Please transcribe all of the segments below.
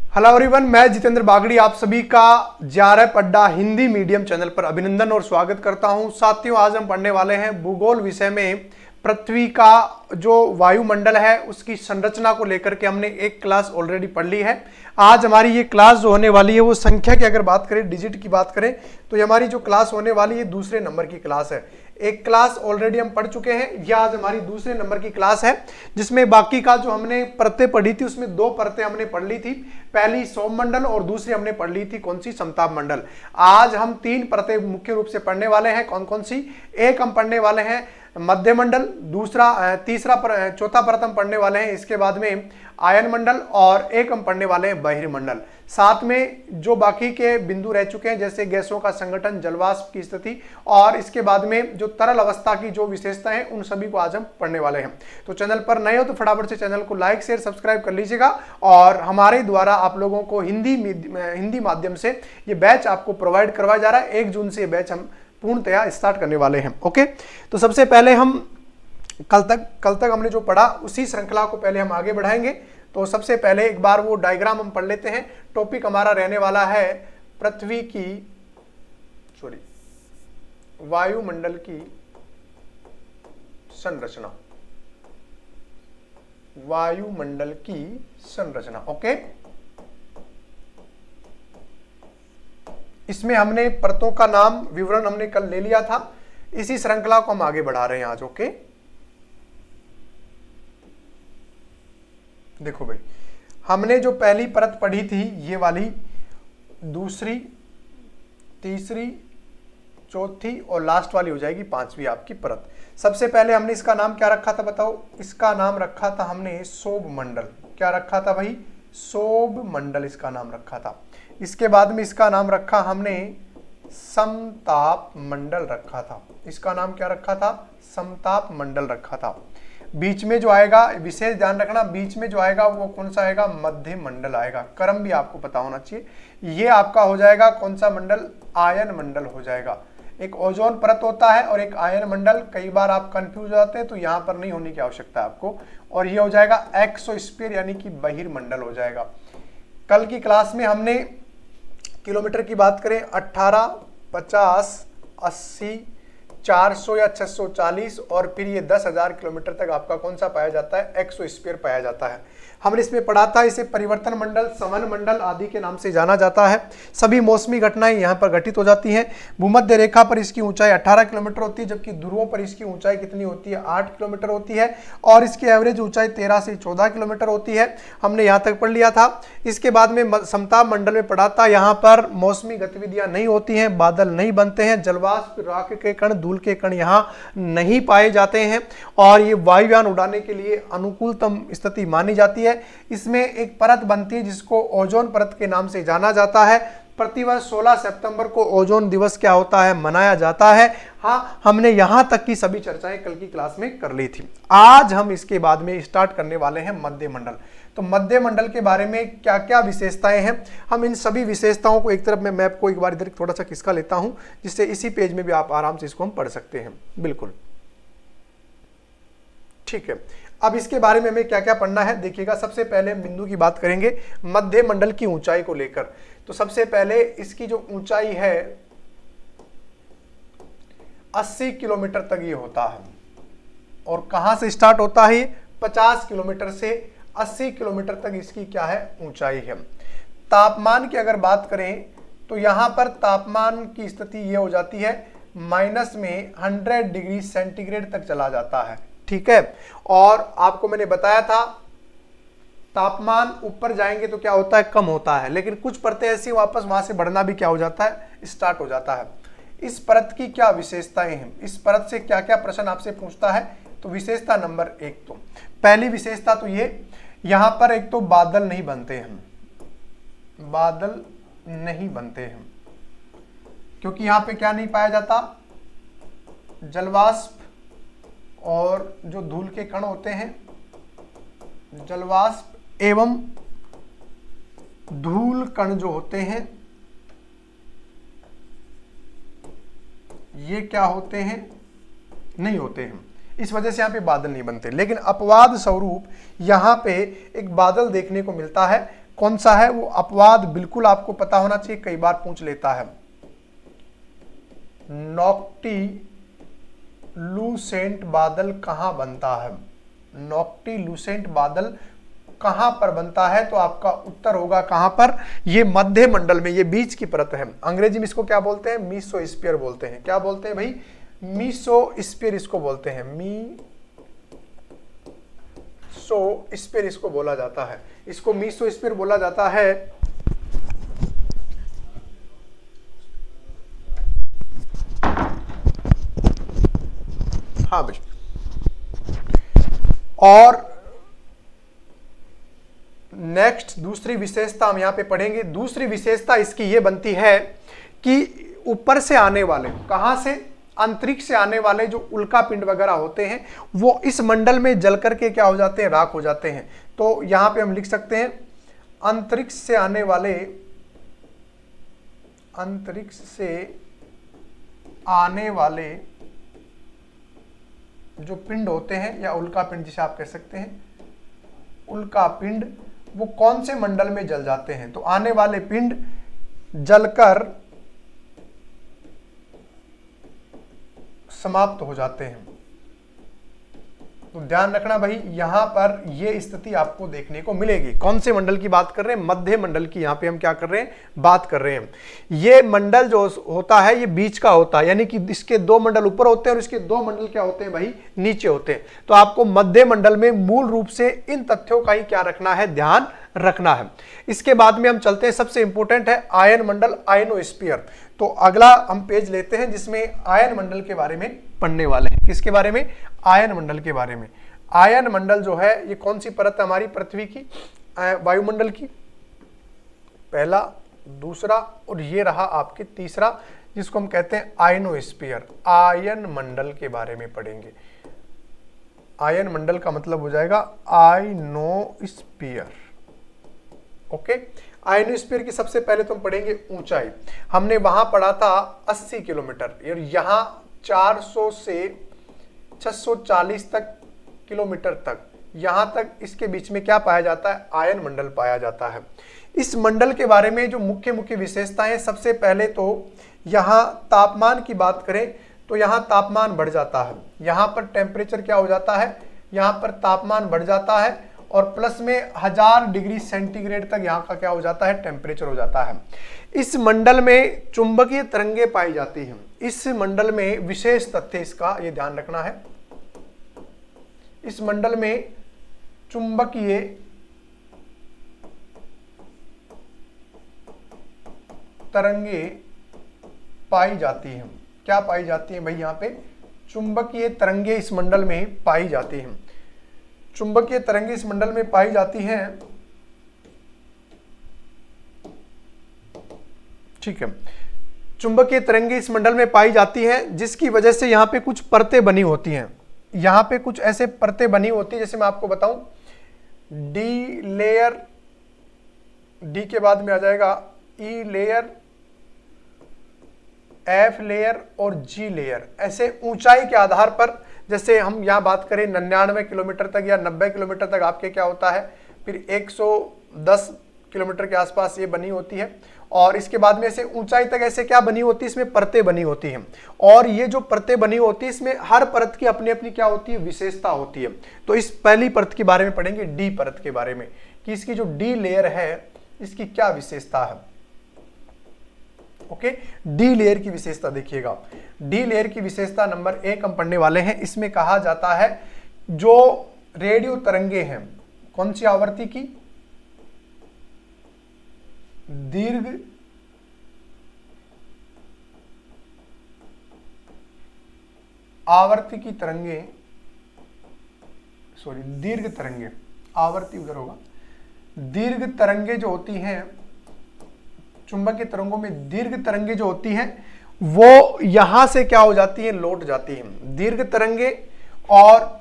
Hello everyone, मैं जितेंद्र बागड़ी आप सभी का जेआरएफ अड्डा हिंदी मीडियम चैनल पर अभिनंदन और स्वागत करता हूं। साथियों, आज हम पढ़ने वाले हैं भूगोल विषय में पृथ्वी का जो वायुमंडल है उसकी संरचना को लेकर के हमने एक क्लास ऑलरेडी पढ़ ली है। आज हमारी ये क्लास जो होने वाली है वो संख्या की अगर बात करें, डिजिट की बात करें, तो ये हमारी जो क्लास होने वाली है दूसरे नंबर की क्लास है। एक क्लास ऑलरेडी हम पढ़ चुके हैं, यह आज हमारी दूसरे नंबर की क्लास है जिसमें बाकी का जो हमने परतें पढ़ी थी उसमें दो परतें हमने पढ़ ली थी। पहली सौममंडल और दूसरी हमने पढ़ ली थी कौन सी, समताप मंडल। आज हम तीन परतें मुख्य रूप से पढ़ने वाले हैं। कौन कौन सी? एक हम पढ़ने वाले हैं मध्यमंडल, चौथा परत हम पढ़ने वाले हैं इसके बाद में आयन मंडल, और एक हम पढ़ने वाले हैं बहिर्मंडल। साथ में जो बाकी के बिंदु रह चुके हैं जैसे गैसों का संगठन, जलवाष्प की स्थिति, और इसके बाद में जो तरल अवस्था की जो विशेषताएं हैं उन सभी को आज हम पढ़ने वाले हैं। तो चैनल पर नए हो तो फटाफट से चैनल को लाइक शेयर सब्सक्राइब कर लीजिएगा। और हमारे द्वारा आप लोगों को हिंदी माध्यम से ये बैच आपको प्रोवाइड करवाया जा रहा है। 1 जून से ये बैच हम पूर्णतया स्टार्ट करने वाले हैं। ओके, तो सबसे पहले हम कल तक हमने जो पढ़ा उसी श्रृंखला को पहले हम आगे बढ़ाएंगे। तो सबसे पहले एक बार वो डायग्राम हम पढ़ लेते हैं। टॉपिक हमारा रहने वाला है पृथ्वी की वायुमंडल की संरचना। वायुमंडल की संरचना। ओके, इसमें हमने परतों का नाम विवरण हमने कल ले लिया था। इसी श्रृंखला को हम आगे बढ़ा रहे हैं आज। ओके, देखो भाई, हमने जो पहली परत पढ़ी थी ये वाली, दूसरी, तीसरी, चौथी और लास्ट वाली हो जाएगी पांचवी आपकी परत। सबसे पहले हमने इसका नाम क्या रखा था बताओ? इसका नाम रखा था हमने सौभ मंडल। क्या रखा था भाई? सौभ मंडल इसका नाम रखा था। इसके बाद में इसका नाम रखा हमने समताप मंडल रखा था। इसका नाम क्या रखा था? समताप मंडल रखा था। बीच में जो आएगा, विशेष ध्यान रखना, बीच में जो आएगा वो कौन सा आएगा? मध्य मंडल आएगा। क्रम भी आपको पता होना चाहिए। ये आपका हो जाएगा कौन सा मंडल? आयन मंडल हो जाएगा। एक ओजोन परत होता है और एक आयन मंडल। कई बार आप कंफ्यूज हो जाते हैं, तो यहाँ पर नहीं होने की आवश्यकता है आपको। और ये हो जाएगा एक्सोस्फीयर यानी कि बहिर्मंडल हो जाएगा। कल की क्लास में हमने किलोमीटर की बात करें 18, 50, 80, 400 या 640 और फिर ये 10,000 किलोमीटर तक आपका कौन सा पाया जाता है? एक्सोस्फीयर पाया जाता है। हमने इसमें पढ़ा था, इसे परिवर्तन मंडल, समन मंडल आदि के नाम से जाना जाता है। सभी मौसमी घटनाएं यहाँ पर घटित हो जाती हैं। भूमध्य रेखा पर इसकी ऊंचाई 18 किलोमीटर होती है, जबकि ध्रुवों पर इसकी ऊंचाई कितनी होती है? 8 किलोमीटर होती है, और इसकी एवरेज ऊंचाई 13 से 14 किलोमीटर होती है। हमने यहाँ तक पढ़ लिया था। इसके बाद में समताप मंडल में पढ़ा था, यहाँ पर मौसमी गतिविधियां नहीं होती हैं, बादल नहीं बनते हैं, जलवाष्प, राख के कण, धूल के कण यहाँ नहीं पाए जाते हैं, और ये वायुयान उड़ाने के लिए अनुकूलतम स्थिति मानी जाती है। इसमें एक परत बनती है जिसको ओजोन परत के नाम से जाना जाता है। प्रतिवर्ष 16 सितंबर को ओजोन दिवस क्या होता है? मनाया जाता है। हाँ, हमने यहां तक की सभी चर्चाएं कल की क्लास में कर ली थी। आज हम इसके बाद में स्टार्ट करने वाले हैं मध्य मंडल। तो मध्य मंडल के बारे में क्या क्या विशेषताएं हैं, हम इन सभी विशेषताओं को एक तरफ मैं मैप को एक बार इधर थोड़ा सा खिसका लेता हूं, जिससे इसी पेज में भी आप आराम से इसको हम पढ़ सकते हैं। बिल्कुल ठीक है। अब इसके बारे में हमें क्या क्या पढ़ना है देखिएगा। सबसे पहले हम बिंदु की बात करेंगे मध्य मंडल की ऊंचाई को लेकर। तो सबसे पहले इसकी जो ऊंचाई है 80 किलोमीटर तक ये होता है। और कहां से स्टार्ट होता है? 50 किलोमीटर से 80 किलोमीटर तक इसकी क्या है? ऊंचाई है। तापमान की अगर बात करें तो यहां पर तापमान की स्थिति ये हो जाती है माइनस में 100 डिग्री सेंटीग्रेड तक चला जाता है। ठीक है, और आपको मैंने बताया था तापमान ऊपर जाएंगे तो क्या होता है? कम होता है, लेकिन कुछ परतें ऐसी वापस वहां से बढ़ना भी क्या हो जाता है? स्टार्ट हो जाता है। इस परत की क्या विशेषताएं हैं? इस परत से क्या क्या प्रश्न आपसे पूछता है? तो विशेषता नंबर 1, तो पहली विशेषता तो ये, यहां पर एक तो बादल नहीं बनते हैं। बादल नहीं बनते हैं क्योंकि यहां पे क्या नहीं पाया जाता? जलवाष्प और जो धूल के कण होते हैं, जलवाष्प एवं धूल कण जो होते हैं ये क्या होते हैं? नहीं होते हैं। इस वजह से यहाँ पे बादल नहीं बनते। लेकिन अपवाद स्वरूप यहाँ पे एक बादल देखने को मिलता है। कौन सा है वो अपवाद बिल्कुल आपको पता होना चाहिए, कई बार पूछ लेता है। नॉक्टिल्यूसेंट बादल कहां बनता है? नॉक्टिल्यूसेंट बादल कहां पर बनता है? तो आपका उत्तर होगा कहां पर? ये मध्य मंडल में, ये बीच की परत है। अंग्रेजी में इसको क्या बोलते हैं? मीसोस्फीयर बोलते हैं। क्या बोलते हैं भाई? मीसोस्फीयर इसको बोलते हैं। मीसोस्फीयर इसको बोला जाता है, इसको मीसोस्फीयर बोला जाता है। हाँ भाई, और नेक्स्ट दूसरी विशेषता हम यहां पे पढ़ेंगे। दूसरी विशेषता इसकी ये बनती है कि ऊपर से आने वाले, कहां से? अंतरिक्ष से आने वाले जो उल्का पिंड वगैरह होते हैं वो इस मंडल में जल करके क्या हो जाते हैं? राख हो जाते हैं। तो यहां पे हम लिख सकते हैं अंतरिक्ष से आने वाले, अंतरिक्ष से आने वाले जो पिंड होते हैं, या उल्का पिंड जिसे आप कह सकते हैं, उल्का पिंड, वो कौन से मंडल में जल जाते हैं? तो आने वाले पिंड जलकर समाप्त हो जाते हैं। तो ध्यान रखना भाई, यहां पर यह स्थिति आपको देखने को मिलेगी। कौन से मंडल की बात कर रहे हैं? मध्य मंडल की यहां पे हम क्या कर रहे हैं? बात कर रहे हैं। ये मंडल जो होता है ये बीच का होता है, यानी कि इसके दो मंडल ऊपर होते हैं और इसके दो मंडल क्या होते हैं भाई? नीचे होते हैं। तो आपको मध्य मंडल में मूल रूप से इन तथ्यों का ही क्या रखना है? ध्यान रखना है। इसके बाद में हम चलते हैं, सबसे इंपॉर्टेंट है आयन मंडल, आयनोस्फीयर। तो अगला हम पेज लेते हैं जिसमें आयन मंडल के बारे में पढ़ने वाले हैं। किसके बारे में? आयन मंडल के बारे में। आयन मंडल जो है ये कौन सी परत है हमारी पृथ्वी की? वायुमंडल की, पहला, दूसरा, और ये रहा आपके तीसरा, जिसको हम कहते हैं आयनोस्फीयर। आयन मंडल के बारे में पढ़ेंगे। आयन मंडल का मतलब हो जाएगा आयनोस्फीयर। ओके, आयनोस्फीयर की सबसे पहले तो हम पढ़ेंगे ऊंचाई। हमने वहां पढ़ा था 80 किलोमीटर, और यहां 400 से 640 तक किलोमीटर तक, यहां तक इसके बीच में क्या पाया जाता है? आयन मंडल पाया जाता है। इस मंडल के बारे में जो मुख्य मुख्य विशेषताएं, सबसे पहले तो यहां तापमान की बात करें तो यहां तापमान बढ़ जाता है। यहां पर टेम्परेचर क्या हो जाता है? यहां पर तापमान बढ़ जाता है, और प्लस में 1000 डिग्री सेंटीग्रेड तक यहाँ का क्या हो जाता है? टेम्परेचर हो जाता है। इस मंडल में चुंबकीय तरंगे पाई जाती हैं। इस मंडल में विशेष तथ्य इसका ये ध्यान रखना है, इस मंडल में चुंबकीय तरंगे पाई जाती हैं। क्या पाई जाती हैं भाई? यहाँ पे चुंबकीय तरंगे इस मंडल में पाई जाती हैं। चुंबकीय तरंगे इस मंडल में पाई जाती हैं, ठीक है। चुंबकीय तरंगे इस मंडल में पाई जाती हैं, जिसकी वजह से यहाँ पे कुछ परतें बनी होती हैं। यहाँ पे कुछ ऐसे परतें बनी होती है, जैसे मैं आपको बताऊं, डी लेयर, डी के बाद में आ जाएगा ई लेयर, एफ लेयर और जी लेयर। ऐसे ऊंचाई के आधार पर, जैसे हम यहाँ बात करें 99 किलोमीटर तक या 90 किलोमीटर तक आपके क्या होता है, फिर 110 किलोमीटर के आसपास ये बनी होती है, और इसके बाद में ऐसे ऊंचाई तक ऐसे क्या बनी होती है? इसमें परतें बनी होती हैं। और ये जो परतें बनी होती है, इसमें हर परत की अपनी अपनी क्या होती है? विशेषता होती है। तो इस पहली परत के बारे में पढ़ेंगे, डी परत के बारे में, कि इसकी जो डी लेयर है इसकी क्या विशेषता है। ओके, डी लेयर की विशेषता देखिएगा। डी लेयर की विशेषता नंबर 1 हम पढ़ने वाले हैं। इसमें कहा जाता है जो रेडियो तरंगे हैं, कौन सी आवृत्ति की? दीर्घ आवर्ती की तरंगे, सॉरी दीर्घ तरंगे, आवर्ती उधर होगा। दीर्घ तरंगे जो होती हैं, चुंबकीय तरंगों में दीर्घ तरंगे जो होती हैं वो यहां से क्या हो जाती हैं? लौट जाती हैं। दीर्घ तरंगे और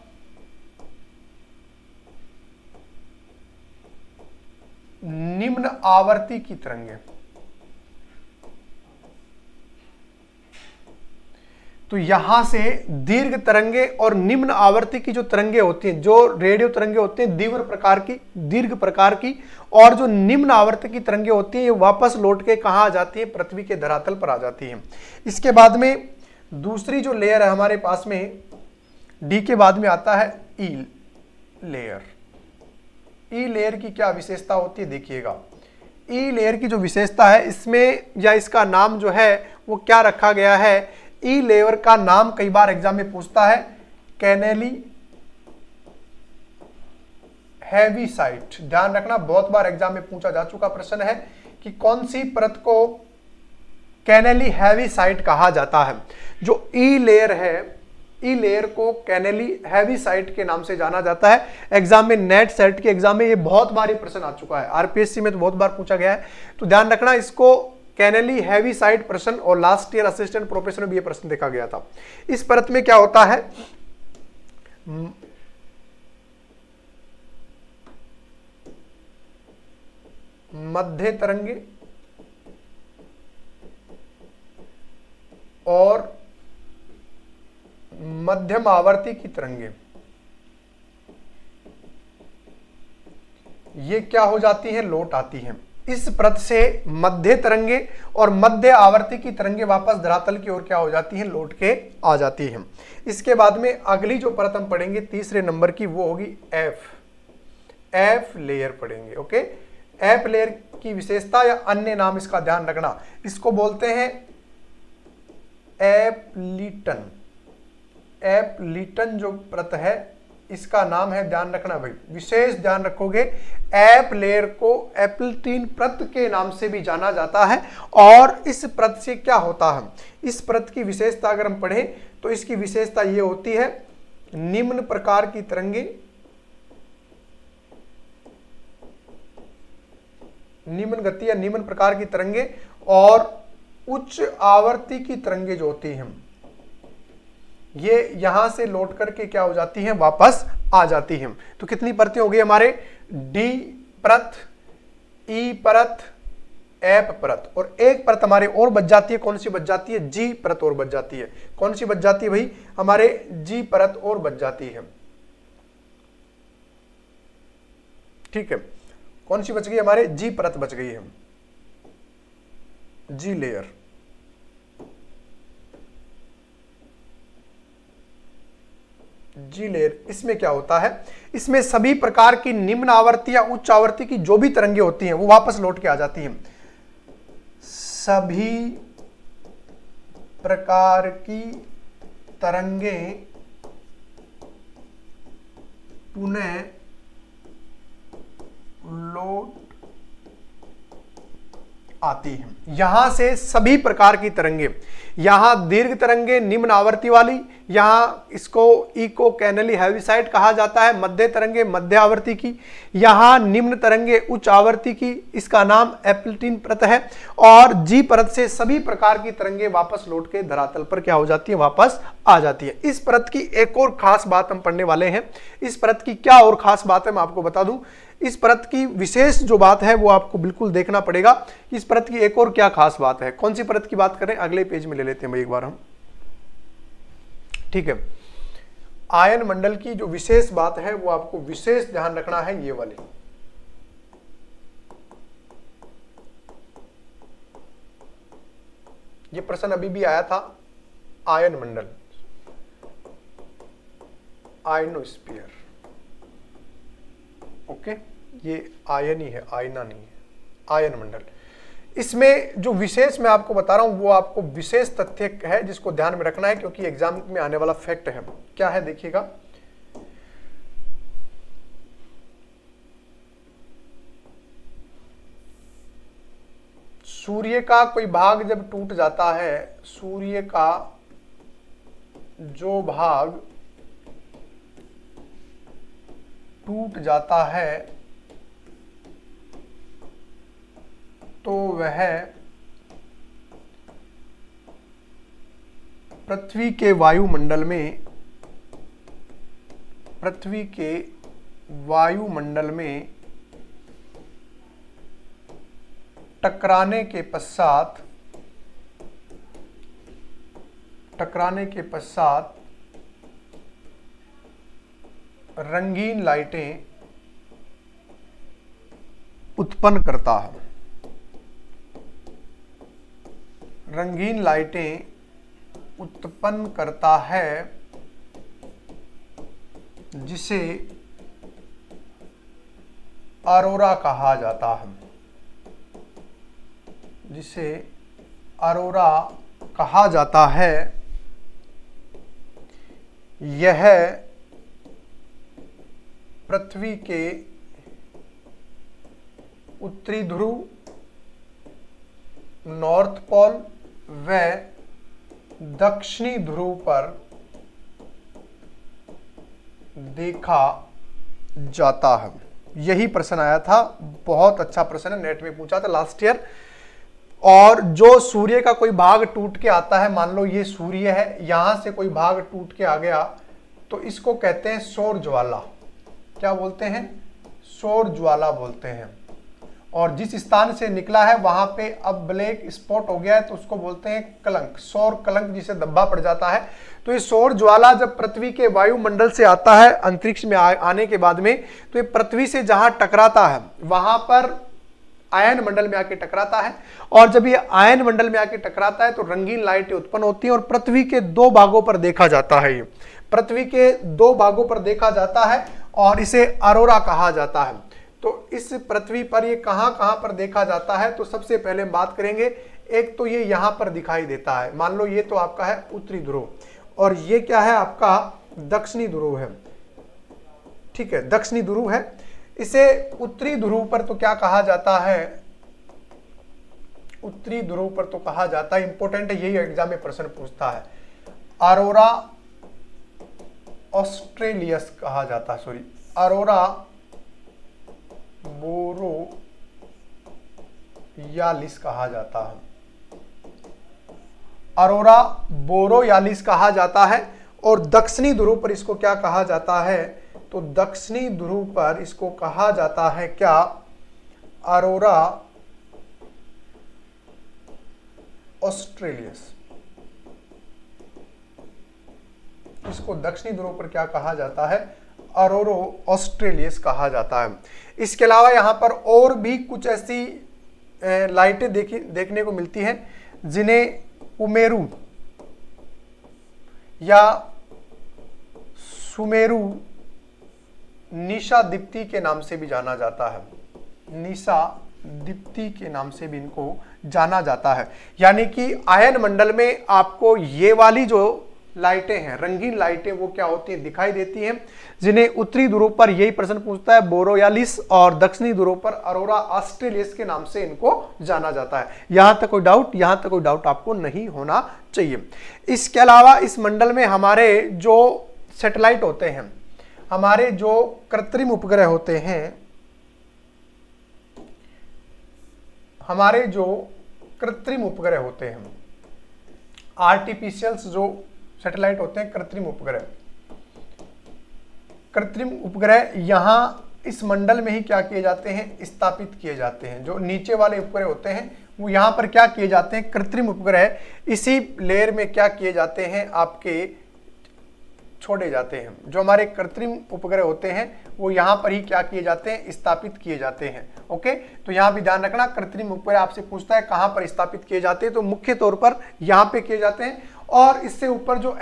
निम्न आवर्ती की तरंगे। तो यहां से दीर्घ तरंगे और निम्न आवर्ती की जो तरंगे होती हैं, जो रेडियो तरंगे होते हैं दीर्घ प्रकार की, दीर्घ प्रकार की, और जो निम्न आवर्ती की तरंगे होती हैं ये वापस लौट के कहां आ जाती है, पृथ्वी के धरातल पर आ जाती है। इसके बाद में दूसरी जो लेयर है हमारे पास में, डी के बाद में आता है ई लेयर। ई लेयर की क्या विशेषता होती है देखिएगा। ई लेयर की जो विशेषता है इसमें, या इसका नाम जो है वो क्या रखा गया है, ई लेयर का नाम कई बार एग्जाम में पूछता है कैनेली हैवीसाइट। ध्यान रखना, बहुत बार एग्जाम में पूछा जा चुका प्रश्न है कि कौन सी परत को कैनेली हैवीसाइट कहा जाता है। जो ई लेयर है, ई लेयर को कैनेली हैवीसाइट के नाम से जाना जाता है। एग्जाम में, नेट सेट के एग्जाम में ये बहुत बार प्रश्न आ चुका है, आरपीएससी में तो बहुत बार पूछा गया है, तो ध्यान रखना इसको कैनेली हैवीसाइट प्रश्न, और लास्ट ईयर असिस्टेंट प्रोफेसर में भी ये प्रश्न देखा गया था। इस परत में क्या होता है, मध्य तरंगे और मध्यम आवर्ती की तरंगे, ये क्या हो जाती हैं, लौट आती हैं। इस परत से मध्य तरंगे और मध्य आवर्ती की तरंगे वापस धरातल की ओर क्या हो जाती हैं, लौट के आ जाती हैं। इसके बाद में अगली जो परत हम पढ़ेंगे तीसरे नंबर की, वो होगी एफ लेयर पढ़ेंगे। ओके, एफ लेयर की विशेषता या अन्य नाम इसका ध्यान रखना, इसको बोलते हैं एप्लीटन। एप्लीटन जो परत है इसका नाम है, ध्यान रखना भाई, विशेष ध्यान रखोगे, एप लेयर को एप्लीटन परत के नाम से भी जाना जाता है। और इस परत से क्या होता है, इस परत की विशेषता अगर हम पढ़ें तो इसकी विशेषता ये होती है, निम्न प्रकार की तरंगे, निम्न गति या निम्न प्रकार की तरंगे और उच्च आवर्ती की तरंगे जो होती हैं ये यहां से लौट करके क्या हो जाती हैं, वापस आ जाती हैं। तो कितनी परतें हो गई हमारे, डी परत, ई परत, एफ परत, और एक परत हमारे और बच जाती है। कौन सी बच जाती है, जी परत और बच जाती है। कौन सी बच जाती है भाई, हमारे जी परत और बच जाती है। ठीक है, कौन सी बच गई, हमारे जी परत बच गई है, जी लेयर। जी लेयर, इसमें क्या होता है, इसमें सभी प्रकार की निम्न आवर्ती या उच्च आवर्ती की जो भी तरंगे होती हैं वो वापस लौट के आ जाती हैं। सभी प्रकार की तरंगे पुनः लौट आती हैं। यहां से सभी प्रकार की तरंगे, यहां दीर्घ तरंगे निम्न आवर्ती वाली, यहां इसको इको कैनेली हैवीसाइट कहा जाता है, मध्य तरंगे मध्य आवर्ती की, यहां निम्न तरंगे उच्च आवर्ती की, इसका नाम एप्लीटन परत है। और जी परत से सभी प्रकार की तरंगे वापस लौट के धरातल पर क्या हो जाती है, वापस आ जाती है। इस परत की एक और खास बात हम पढ़ने वाले हैं। इस परत की क्या और खास बात है मैं आपको बता दूं। इस परत की विशेष जो बात है वो आपको बिल्कुल देखना पड़ेगा। इस परत की एक और क्या खास बात है, कौन सी परत की बात करें, अगले पेज में ले लेते हैं भाई एक बार हम। ठीक है, आयन मंडल की जो विशेष बात है वो आपको विशेष ध्यान रखना है, ये वाली। ये प्रश्न अभी भी आया था, आयन मंडल, आयनोस्फीयर। ओके, ये आयन ही है, आयना नहीं है, आयन मंडल। इसमें जो विशेष मैं आपको बता रहा हूं वो आपको विशेष तथ्य है जिसको ध्यान में रखना है, क्योंकि एग्जाम में आने वाला फैक्ट है। क्या है देखिएगा, सूर्य का कोई भाग जब टूट जाता है, सूर्य का जो भाग टूट जाता है तो वह पृथ्वी के वायुमंडल में, पृथ्वी के वायुमंडल में टकराने के पश्चात टकराने के पश्चात रंगीन लाइटें उत्पन्न करता है। रंगीन लाइटें उत्पन्न करता है जिसे ऑरोरा कहा जाता है। जिसे ऑरोरा कहा जाता है। यह पृथ्वी के उत्तरी ध्रुव, नॉर्थ पोल व दक्षिणी ध्रुव पर देखा जाता है। यही प्रश्न आया था, बहुत अच्छा प्रश्न है, नेट में पूछा था लास्ट ईयर। और जो सूर्य का कोई भाग टूट के आता है, मान लो ये सूर्य है, यहां से कोई भाग टूट के आ गया तो इसको कहते हैं सौर ज्वाला। क्या बोलते हैं? सौर ज्वाला बोलते हैं। और जिस स्थान से निकला है वहां पे अब ब्लैक स्पॉट हो गया है तो उसको बोलते हैं कलंक, सौर कलंक, जिसे धब्बा पड़ जाता है। तो ये सौर ज्वाला जब पृथ्वी के वायुमंडल से आता है, अंतरिक्ष में आने के बाद में, तो ये पृथ्वी से जहां टकराता है वहां पर आयन मंडल में आके टकराता है। और जब ये आयन मंडल में आके टकराता है तो रंगीन लाइटें उत्पन्न होती हैं और पृथ्वी के दो भागों पर देखा जाता है। ये पृथ्वी के दो भागों पर देखा जाता है और इसे ऑरोरा कहा जाता है। तो इस पृथ्वी पर ये कहां कहां पर देखा जाता है, तो सबसे पहले हम बात करेंगे, एक तो ये यहां पर दिखाई देता है। मान लो ये तो आपका है उत्तरी ध्रुव और ये क्या है आपका दक्षिणी ध्रुव है। ठीक है, दक्षिणी ध्रुव है। इसे उत्तरी ध्रुव पर तो क्या कहा जाता है? उत्तरी ध्रुव पर तो कहा जाता है, इंपॉर्टेंट है, यही एग्जाम में प्रश्न पूछता है, ऑरोरा ऑस्ट्रेलियस कहा जाता है, सॉरी ऑरोरा बोरोयालिस कहा जाता है। ऑरोरा बोरोयालिस कहा जाता है। और दक्षिणी ध्रुव पर इसको क्या कहा जाता है? तो दक्षिणी ध्रुव पर इसको कहा जाता है क्या? ऑरोरा ऑस्ट्रेलियस। इसको दक्षिणी ध्रुव पर क्या कहा जाता है? ऑरोरा ऑस्ट्रेलियस कहा जाता है। इसके अलावा यहां पर और भी कुछ ऐसी लाइटें देखने को मिलती हैं जिन्हें उमेरू या सुमेरु निशा दीप्ति के नाम से भी जाना जाता है। निशा दीप्ति के नाम से भी इनको जाना जाता है। यानी कि आयन मंडल में आपको ये वाली जो लाइटें हैं, रंगीन लाइटें, वो क्या होती हैं? दिखाई देती हैं, जिन्हें उत्तरी ध्रुव पर यही प्रश्न पूछता है बोरोयालिस और दक्षिणी ध्रुव पर ऑरोरा ऑस्ट्रेलियस के नाम से इनको जाना जाता है। यहां तक कोई डाउट आपको नहीं होना चाहिए। इसके अलावा इस मंडल में हमारे जो सैटेलाइट होते हैं, हमारे जो कृत्रिम उपग्रह होते हैं, हमारे जो कृत्रिम उपग्रह होते हैं, आर्टिफिशियल्स जो सैटेलाइट होते हैं, कृत्रिम उपग्रह यहां इस मंडल में ही क्या किए जाते हैं? स्थापित किए जाते हैं। जो नीचे वाले उपग्रह होते हैं वो यहां पर क्या किए जाते हैं? कृत्रिम उपग्रह इसी लेयर में क्या किए जाते हैं? आपके छोड़े जाते हैं। जो हमारे कृत्रिम उपग्रह होते हैं वो यहां पर ही क्या किए जाते हैं? स्थापित किए जाते हैं। ओके, तो यहां भी ध्यान रखना, कृत्रिम उपग्रह आपसे पूछता है कहां पर स्थापित किए जाते हैं, तो मुख्य तौर पर यहां पे किए जाते हैं। और इससे ऊपर जो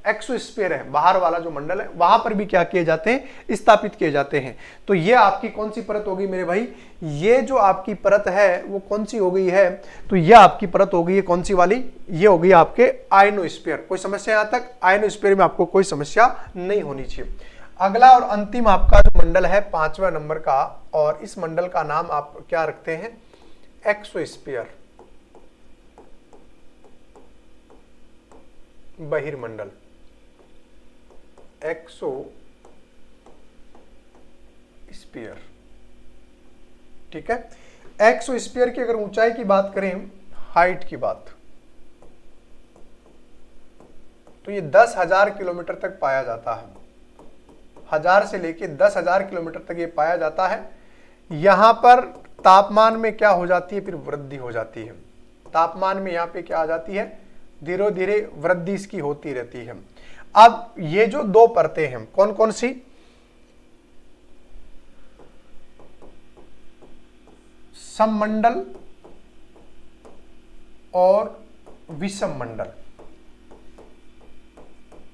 एक्सोस्फीयर है, बाहर वाला जो मंडल है, वहां पर भी क्या किए जाते हैं? स्थापित किए जाते हैं। तो ये आपकी कौन सी परत होगी मेरे भाई? ये जो आपकी परत है वो कौन सी हो गई है? तो ये आपकी परत हो गई है कौन सी वाली? ये हो गई आपके आयनोस्फीयर। कोई समस्या यहां तक? आयनोस्फीयर में आपको कोई समस्या नहीं होनी चाहिए। अगला और अंतिम आपका जो मंडल है 5वें नंबर का, और इस मंडल का नाम आप क्या रखते हैं? एक्सोस्फीयर, बहिर्मंडल, एक्सोस्फीयर। ठीक है, एक्सोस्फीयर की अगर ऊंचाई की बात करें, हाइट की बात, तो ये 10,000 किलोमीटर तक पाया जाता है। 1000 से लेके 10,000 किलोमीटर तक ये पाया जाता है। यहां पर तापमान में क्या हो जाती है? फिर वृद्धि हो जाती है। तापमान में यहां पे क्या आ जाती है? धीरे धीरे वृद्धि इसकी होती रहती है। अब ये जो दो परतें हैं कौन कौन सी, सममंडल और विषम मंडल,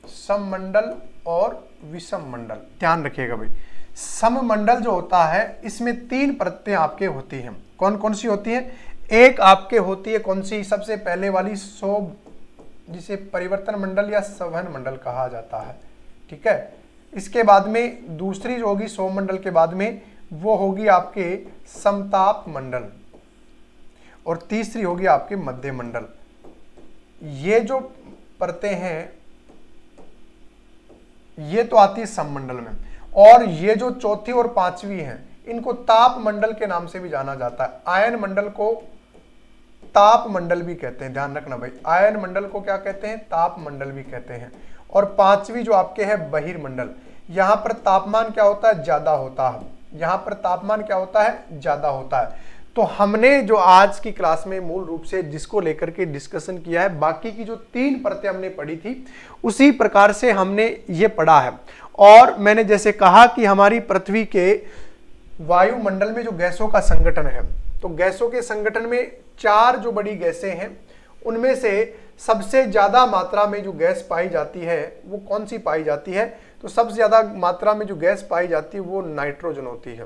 सममंडल और विषम मंडल, ध्यान रखिएगा भाई। सममंडल जो होता है इसमें 3 परतें आपके होती हैं। कौन कौन सी होती हैं? एक आपके होती है कौन सी, सबसे पहले वाली शोभ, जिसे परिवर्तन मंडल या संवहन मंडल कहा जाता है, ठीक है। इसके बाद में दूसरी जो होगी सौम मंडल के बाद में वो होगी आपके समताप मंडल, और तीसरी होगी आपके मध्य मंडल। ये जो परतें हैं ये तो आती है सममंडल में, और ये जो चौथी और पांचवी हैं इनको ताप मंडल के नाम से भी जाना जाता है। आयन मंडल को ताप मंडल भी कहते हैं, ध्यान रखना भाई। आयन मंडल को क्या कहते हैं? ताप मंडल भी कहते हैं। और पांचवी जो आपके है बहिर्मंडल, यहां पर तापमान क्या होता है? ज्यादा होता है। यहां पर तापमान क्या होता है? ज्यादा होता है। तो हमने जो आज की क्लास में मूल रूप से जिसको लेकर के डिस्कशन किया है, बाकी की जो 3 परतें हमने पढ़ी थी उसी प्रकार से हमने ये पढ़ा है। और मैंने जैसे कहा कि हमारी पृथ्वी के वायुमंडल में जो गैसों का संगठन है, तो गैसों के संगठन में 4 जो बड़ी गैसें हैं उनमें से सबसे ज्यादा मात्रा में जो गैस पाई जाती है वो कौन सी पाई जाती है? तो सबसे ज्यादा मात्रा में जो गैस पाई जाती है वो नाइट्रोजन होती है।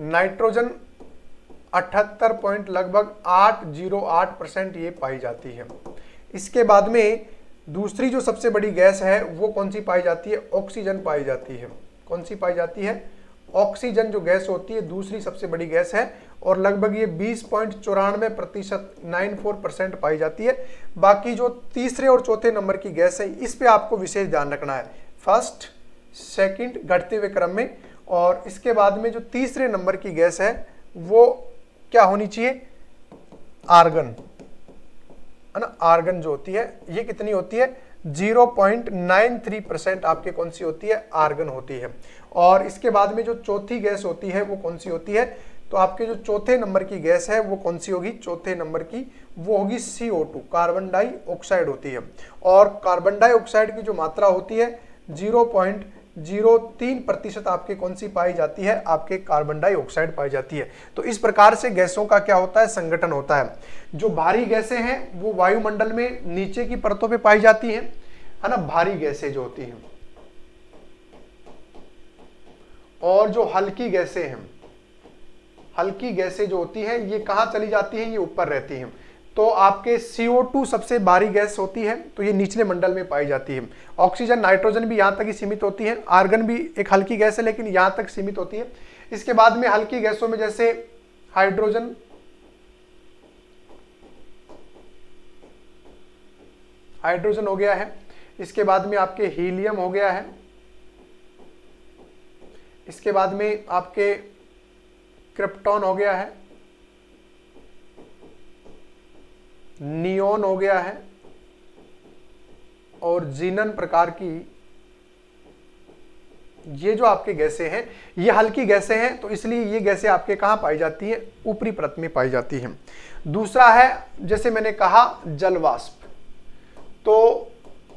नाइट्रोजन 78 पॉइंट लगभग 808% ये पाई जाती है। इसके बाद में दूसरी जो सबसे बड़ी गैस है वो कौन सी पाई जाती है? ऑक्सीजन पाई जाती है। कौन सी पाई जाती है? ऑक्सीजन जो गैस होती है दूसरी सबसे बड़ी गैस है, और लगभग ये 20.94% 94% पाई जाती है। बाकी जो तीसरे और चौथे नंबर की गैस है इस पे आपको विशेष ध्यान रखना है, फर्स्ट सेकंड घटते हुए क्रम में। और इसके बाद में जो तीसरे नंबर की गैस है वो क्या होनी चाहिए? आर्गन, है ना। आर्गन जो होती है ये कितनी होती है? 0.93% आपके कौन सी होती है? आर्गन होती है। और इसके बाद में जो चौथी गैस होती है वो कौन सी होती है? तो आपके जो चौथे नंबर की गैस है वो कौन सी होगी? चौथे नंबर की वो होगी CO2, कार्बन डाइऑक्साइड होती है। और कार्बन डाइऑक्साइड की जो मात्रा होती है 0.03% आपके कौन सी पाई जाती है? आपके कार्बन डाइऑक्साइड पाई जाती है। तो इस प्रकार से गैसों का क्या होता है? संगठन होता है। जो भारी गैसें हैं वो वायुमंडल में नीचे की परतों पे पाई जाती हैं, है ना, भारी गैसें जो होती हैं। और जो हल्की गैसें हैं, हल्की गैसें जो होती हैं ये कहां चली जाती हैं? ये ऊपर रहती हैं। तो आपके CO2 सबसे भारी गैस होती है, तो ये निचले मंडल में पाई जाती है। ऑक्सीजन नाइट्रोजन भी यहां तक ही सीमित होती है। आर्गन भी एक हल्की गैस है लेकिन यहां तक सीमित होती है। इसके बाद में हल्की गैसों में जैसे हाइड्रोजन, हाइड्रोजन हो गया है। इसके बाद में आपके हीलियम हो गया है। इसके बाद में आपके क्रिप्टॉन हो गया है, नियोन हो गया है, और जीनन प्रकार की ये जो आपके गैसें हैं ये हल्की गैसें हैं, तो इसलिए ये गैसें आपके कहां पाई जाती हैं? ऊपरी परत में पाई जाती हैं। दूसरा है जैसे मैंने कहा जलवाष्प। तो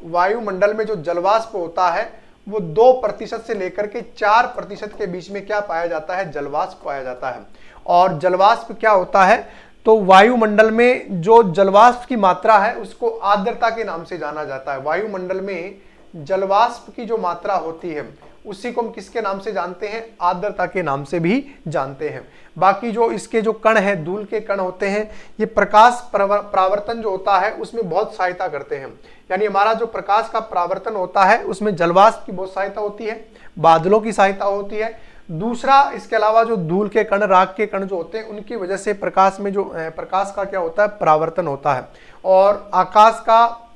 वायुमंडल में जो जलवाष्प होता है वो 2% से लेकर के 4% के बीच में क्या पाया जाता है? जलवाष्प पाया जाता है। और जलवाष्प क्या होता है? तो वायुमंडल में जो जलवाष्प की मात्रा है उसको आर्द्रता के नाम से जाना जाता है। वायुमंडल में जलवाष्प की जो मात्रा होती है उसी को हम किसके नाम से जानते हैं? आर्द्रता के नाम से भी जानते हैं। बाकी जो इसके जो कण है, धूल के कण होते हैं, ये प्रकाश परावर्तन जो होता है उसमें बहुत सहायता करते हैं। यानी हमारा जो प्रकाश का परावर्तन होता है उसमें जलवाष्प की बहुत सहायता होती है, बादलों की सहायता होती है। दूसरा, इसके अलावा जो धूल के कण, राख के कण जो होते हैं उनकी वजह से प्रकाश में जो प्रकाश का क्या होता है? परावर्तन होता है। और आकाश का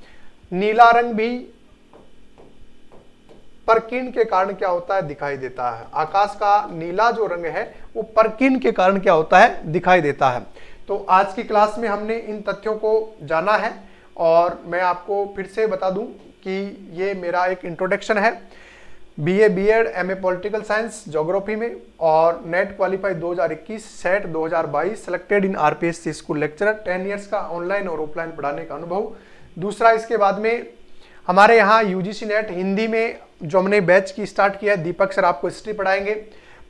नीला रंग भी परकीन के कारण क्या होता है? दिखाई देता है। आकाश का नीला जो रंग है वो परकीन के कारण क्या होता है? दिखाई देता है। तो आज की क्लास में हमने इन तथ्यों को जाना है, और मैं आपको फिर से बता दूं कि ये मेरा एक इंट्रोडक्शन है। BA BEd MA political science geography में, और net qualify 2021, set 2022, selected in RPSC school lecturer, 10 years का ऑनलाइन और ऑफलाइन पढ़ाने का अनुभव। दूसरा, इसके बाद में हमारे यहाँ UGC नेट हिंदी में जो हमने बैच की स्टार्ट किया है, दीपक सर आपको हिस्ट्री पढ़ाएंगे,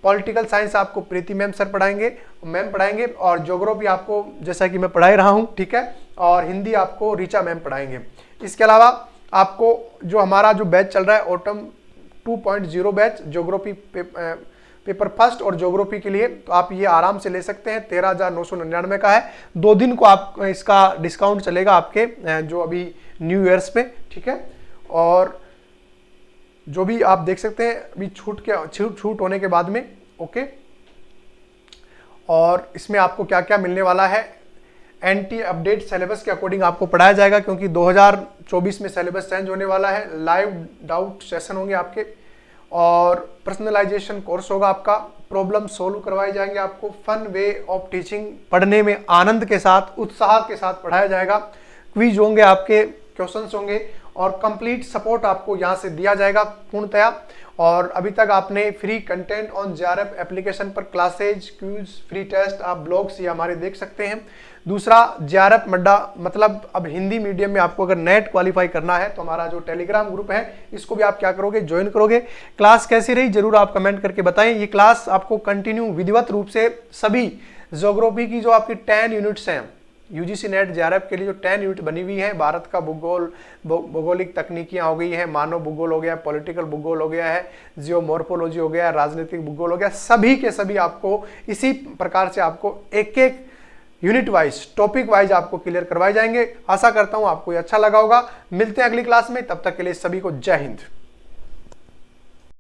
पॉलिटिकल साइंस आपको प्रीति मैम सर पढ़ाएंगे, और ज्योग्राफी आपको जैसा कि मैं पढ़ा रहा हूँ, ठीक है, और हिंदी आपको ऋचा मैम पढ़ाएंगे। इसके अलावा आपको जो हमारा जो बैच चल रहा है autumn 2.0 batch geography paper first और ज्योग्राफी के लिए, तो आप ये आराम से ले सकते हैं, 13,999 का है। 2 दिन को आप इसका डिस्काउंट चलेगा आपके जो अभी न्यू ईयर्स पे, ठीक है। और जो भी आप देख सकते हैं अभी छूट होने के बाद में, ओके। और इसमें आपको क्या क्या मिलने वाला है, NT अपडेट सिलेबस के अकॉर्डिंग आपको पढ़ाया जाएगा, क्योंकि 2024 में सिलेबस चेंज होने वाला है। लाइव डाउट सेशन होंगे आपके, और पर्सनलाइजेशन कोर्स होगा आपका, प्रॉब्लम सोल्व करवाए जाएंगे आपको, फन वे ऑफ टीचिंग, पढ़ने में आनंद के साथ उत्साह के साथ पढ़ाया जाएगा, क्विज होंगे आपके, क्वेश्चंस होंगे, और कंप्लीट सपोर्ट आपको यहाँ से दिया जाएगा पूर्णतया। और अभी तक आपने free content on JRF application पर क्लासेज, क्विज, फ्री टेस्ट, आप ब्लॉग्स ये हमारे देख सकते हैं। दूसरा, JRF मड्डा, मतलब अब हिंदी मीडियम में आपको अगर नेट क्वालिफाई करना है तो हमारा जो टेलीग्राम ग्रुप है इसको भी आप क्या करोगे, ज्वाइन करोगे। क्लास कैसी रही जरूर आप कमेंट करके बताएं। ये क्लास आपको कंटिन्यू विधिवत रूप से सभी ज्योग्राफी की जो आपकी 10 यूनिट्स हैं, UGC नेट JRF के लिए जो 10 यूनिट बनी हुई है, भारत का भूगोल, भौगोलिक तकनीकियां हो गई हैं, मानव भूगोल हो गया, पॉलिटिकल भूगोल हो गया है, जियोमॉर्फोलॉजी हो गया, राजनीतिक भूगोल हो गया, सभी के सभी आपको इसी प्रकार से आपको एक एक यूनिट वाइज, टॉपिक वाइज आपको क्लियर करवाए जाएंगे। आशा करता हूं आपको ये अच्छा लगा होगा। मिलते हैं अगली क्लास में, तब तक के लिए सभी को जय हिंद।